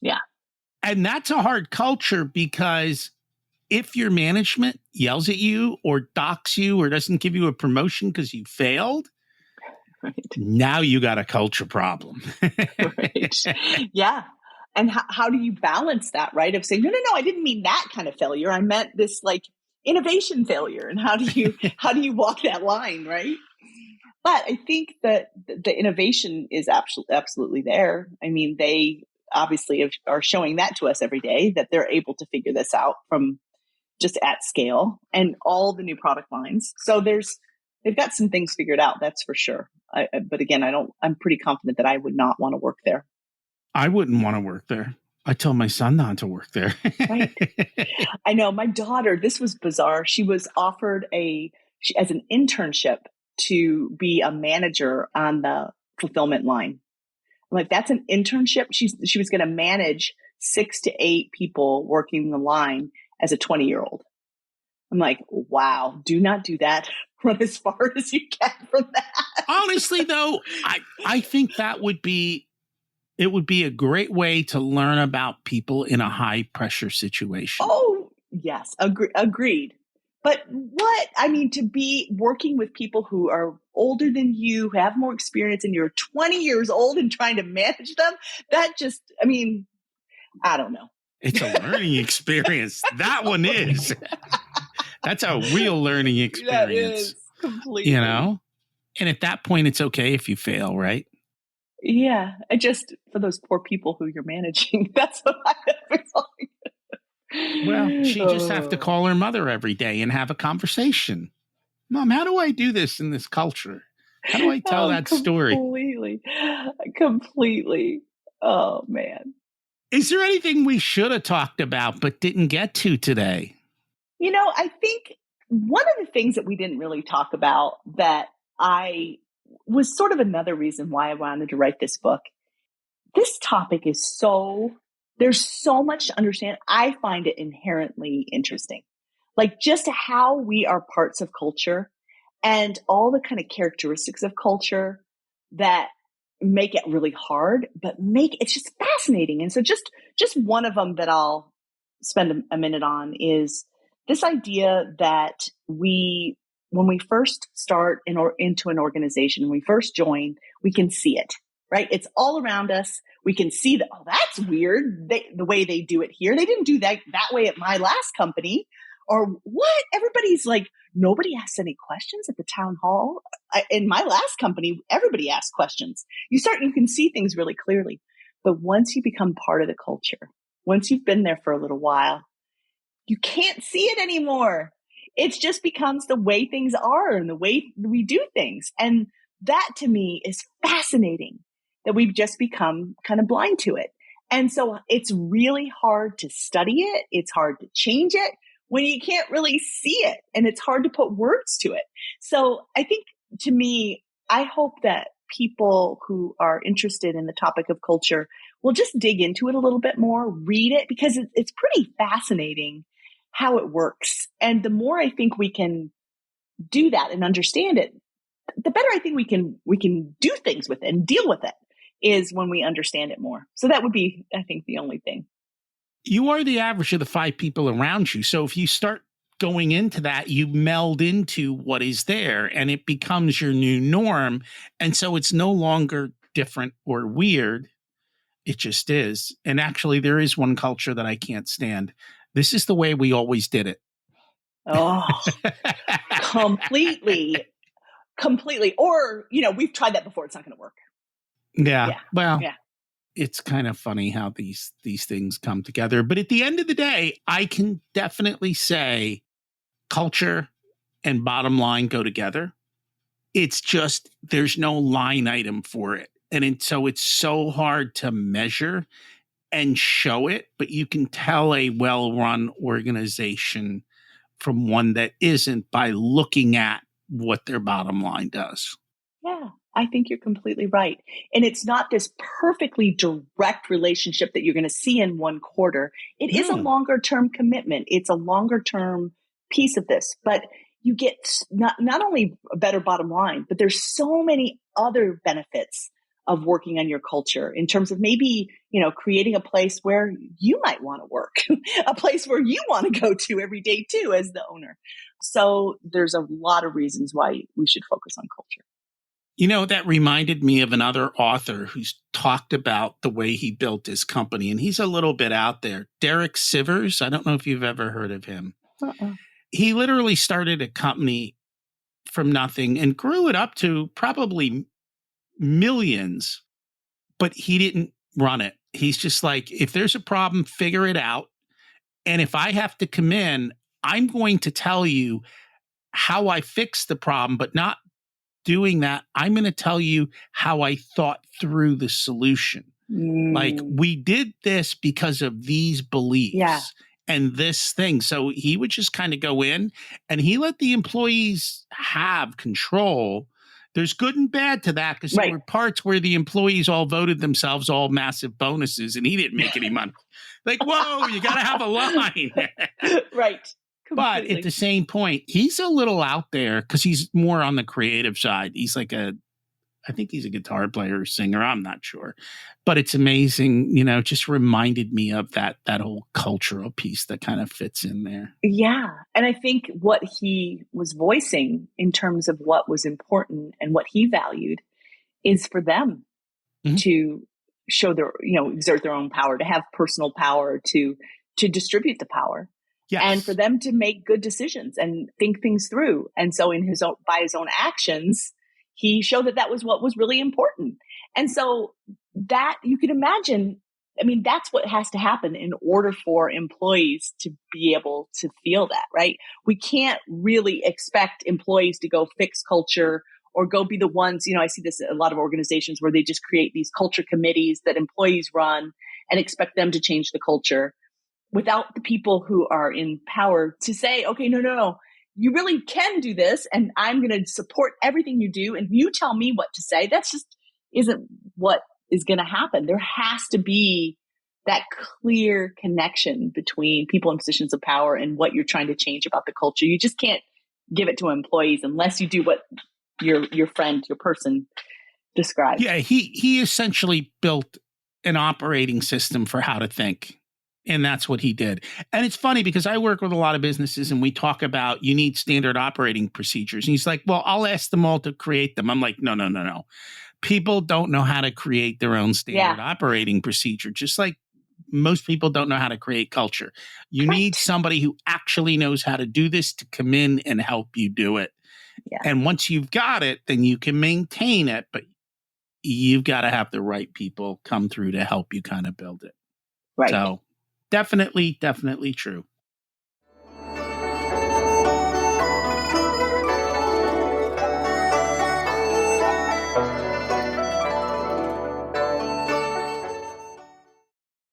Yeah. And that's a hard culture, because if your management yells at you or docks you or doesn't give you a promotion because you failed, now you got a culture problem. Right. Yeah. And how do you balance that, right? Of saying, no, I didn't mean that kind of failure. I meant this innovation failure. And how do you walk that line, right? But I think that the innovation is absolutely there. I mean, they obviously are showing that to us every day, that they're able to figure this out from just at scale, and all the new product lines. So they've got some things figured out. That's for sure. But again, I'm pretty confident that I would not want to work there. I wouldn't want to work there. I tell my son not to work there. Right. I know my daughter, this was bizarre. She was offered as an internship to be a manager on the fulfillment line. I'm like, that's an internship. She was going to manage 6 to 8 people working the line as a 20-year-old. I'm like, wow, do not do that. Run as far as you can from that. Honestly, though, I think it would be a great way to learn about people in a high pressure situation. Oh, yes. Agreed. But to be working with people who are older than you, who have more experience, and you're 20 years old and trying to manage them, that just, I don't know. It's a learning experience. That one is. That's a real learning experience. That is completely. You know? And at that point, it's okay if you fail, right? Yeah. For those poor people who you're managing, that's what I feel like. Well, she just have to call her mother every day and have a conversation. Mom, how do I do this in this culture? How do I tell that story? Completely. Oh, man. Is there anything we should have talked about but didn't get to today? I think one of the things that we didn't really talk about that I was sort of another reason why I wanted to write this book. This topic is there's so much to understand. I find it inherently interesting. Like just how we are parts of culture and all the kind of characteristics of culture that make it really hard, but it's just fascinating. And so just one of them that I'll spend a minute on is this idea that when we first start into an organization, when we first join, we can see it, right? It's all around us. We can see that, oh, that's weird. The way they do it here. They didn't do that way at my last company. Or what? Everybody's like, nobody asks any questions at the town hall. In my last company, everybody asked questions. You can see things really clearly. But once you become part of the culture, once you've been there for a little while, you can't see it anymore. It just becomes the way things are and the way we do things. And that to me is fascinating, that we've just become kind of blind to it. And so it's really hard to study it. It's hard to change it when you can't really see it, and it's hard to put words to it. So I think, to me, I hope that people who are interested in the topic of culture will just dig into it a little bit more, read it, because it's pretty fascinating how it works. And the more I think we can do that and understand it, the better I think we can do things with it and deal with it, is when we understand it more. So that would be, I think, the only thing. You are the average of the 5 people around you. So if you start going into that, you meld into what is there and it becomes your new norm. And so it's no longer different or weird. It just is. And actually, there is one culture that I can't stand. This is the way we always did it. Oh, completely. Or, we've tried that before. It's not going to work. Yeah. Well, it's kind of funny how these things come together. But at the end of the day, I can definitely say culture and bottom line go together. It's just there's no line item for it. And so it's so hard to measure and show it. But you can tell a well-run organization from one that isn't by looking at what their bottom line does. Yeah. I think you're completely right. And it's not this perfectly direct relationship that you're going to see in one quarter. It is a longer term commitment. It's a longer term piece of this, but you get not only a better bottom line, but there's so many other benefits of working on your culture in terms of maybe, creating a place where you might want to work, a place where you want to go to every day too, as the owner. So there's a lot of reasons why we should focus on culture. That reminded me of another author who's talked about the way he built his company, and he's a little bit out there. Derek Sivers. I don't know if you've ever heard of him. He literally started a company from nothing and grew it up to probably millions, but he didn't run it. He's just like, if there's a problem, figure it out. And if I have to come in, I'm going to tell you how I fixed the problem, but not doing that. I'm going to tell you how I thought through the solution. Like, we did this because of these beliefs and this thing. So he would just kind of go in and he let the employees have control. There's good and bad to that, because there were parts where the employees all voted themselves all massive bonuses and he didn't make any money. Like, whoa, you got to have a line. Right. But at the same point, he's a little out there because he's more on the creative side. He's like I think he's a guitar player or singer. I'm not sure. But it's amazing, just reminded me of that whole cultural piece that kind of fits in there. Yeah. And I think what he was voicing in terms of what was important and what he valued is for them to show their, exert their own power, to have personal power, to distribute the power. Yes. And for them to make good decisions and think things through. And so by his own actions, he showed that was what was really important. And so that you can imagine, that's what has to happen in order for employees to be able to feel that, right? We can't really expect employees to go fix culture or go be the ones, I see this in a lot of organizations where they just create these culture committees that employees run and expect them to change the culture, without the people who are in power to say, okay, no, you really can do this. And I'm going to support everything you do. And you tell me what to say. That's just isn't what is going to happen. There has to be that clear connection between people in positions of power and what you're trying to change about the culture. You just can't give it to employees unless you do what your friend, your person described. Yeah. He essentially built an operating system for how to think. And that's what he did. And it's funny because I work with a lot of businesses and we talk about you need standard operating procedures. And he's like, well, I'll ask them all to create them. I'm like, no. People don't know how to create their own standard operating procedure, just like most people don't know how to create culture. You need somebody who actually knows how to do this to come in and help you do it. Yeah. And once you've got it, then you can maintain it. But you've got to have the right people come through to help you kind of build it. Right. So definitely true.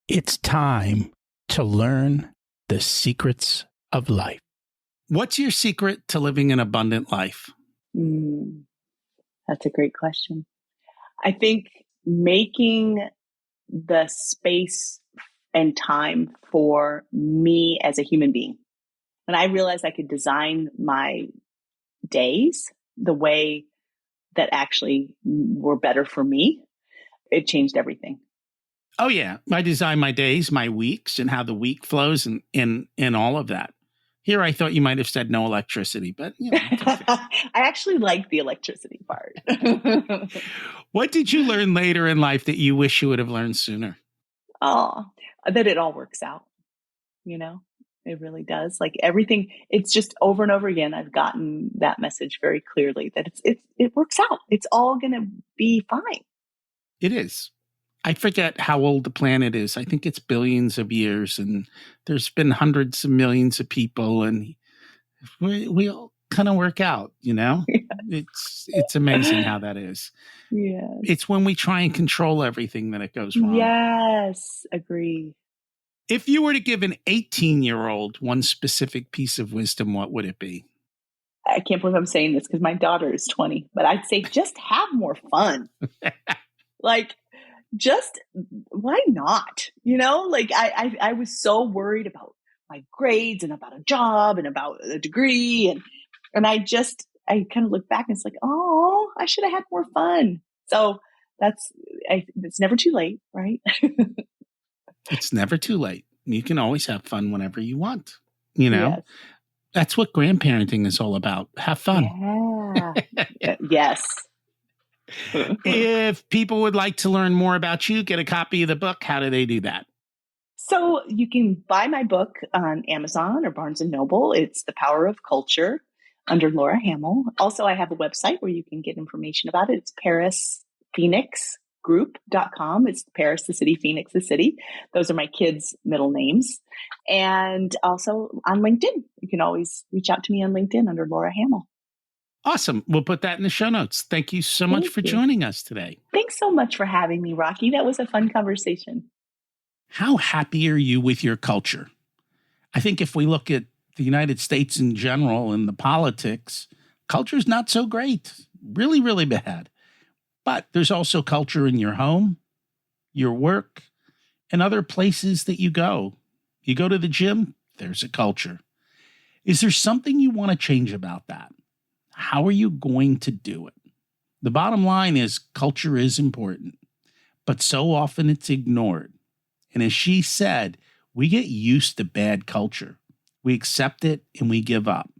It's time to learn the secrets of life. What's your secret to living an abundant life? That's a great question. I think making the space and time for me as a human being. When I realized I could design my days the way that actually were better for me, it changed everything. Oh, yeah. I design my days, my weeks, and how the week flows and all of that. Here, I thought you might have said no electricity, but I actually like the electricity part. What did you learn later in life that you wish you would have learned sooner? Oh, that it all works out. It really does. Like everything, it's just over and over again. I've gotten that message very clearly that it works out. It's all going to be fine. It is. I forget how old the planet is. I think it's billions of years, and there's been hundreds of millions of people, and we all kind of work out, Yeah. It's amazing how that is. Yeah. It's when we try and control everything that it goes wrong. Yes, agree. If you were to give an 18-year-old one specific piece of wisdom, what would it be? I can't believe I'm saying this because my daughter is 20, but I'd say just have more fun. Just why not? I was so worried about my grades and about a job and about a degree. And I kind of look back and it's like, oh, I should have had more fun. So it's never too late, right? It's never too late. You can always have fun whenever you want. Yes. That's what grandparenting is all about. Have fun. Yeah. Yes. If people would like to learn more about you, get a copy of the book, how do they do that? So you can buy my book on Amazon or Barnes & Noble. It's The Power of Culture. under Laura Hamill. Also, I have a website where you can get information about it. It's parisphoenixgroup.com. It's Paris, the city, Phoenix, the city. Those are my kids' middle names. And also on LinkedIn. You can always reach out to me on LinkedIn under Laura Hamill. Awesome. We'll put that in the show notes. Thank you so much for joining us today. Thanks so much for having me, Rocky. That was a fun conversation. How happy are you with your culture? I think if we look at the United States in general and the politics, culture's not so great. Really, really bad. But there's also culture in your home, your work, and other places that you go. You go to the gym, there's a culture. Is there something you want to change about that? How are you going to do it? The bottom line is culture is important, but so often it's ignored. And as she said, we get used to bad culture. We accept it and we give up.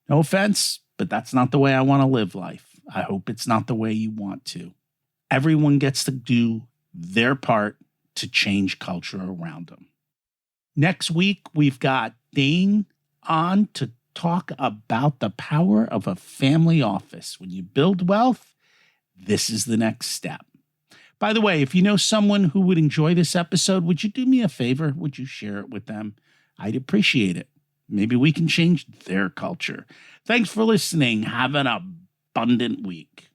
No offense, but that's not the way I want to live life. I hope it's not the way you want to. Everyone gets to do their part to change culture around them. Next week, we've got Dane on to talk about the power of a family office. When you build wealth, this is the next step. By the way, if you know someone who would enjoy this episode, would you do me a favor? Would you share it with them? I'd appreciate it. Maybe we can change their culture. Thanks for listening. Have an abundant week.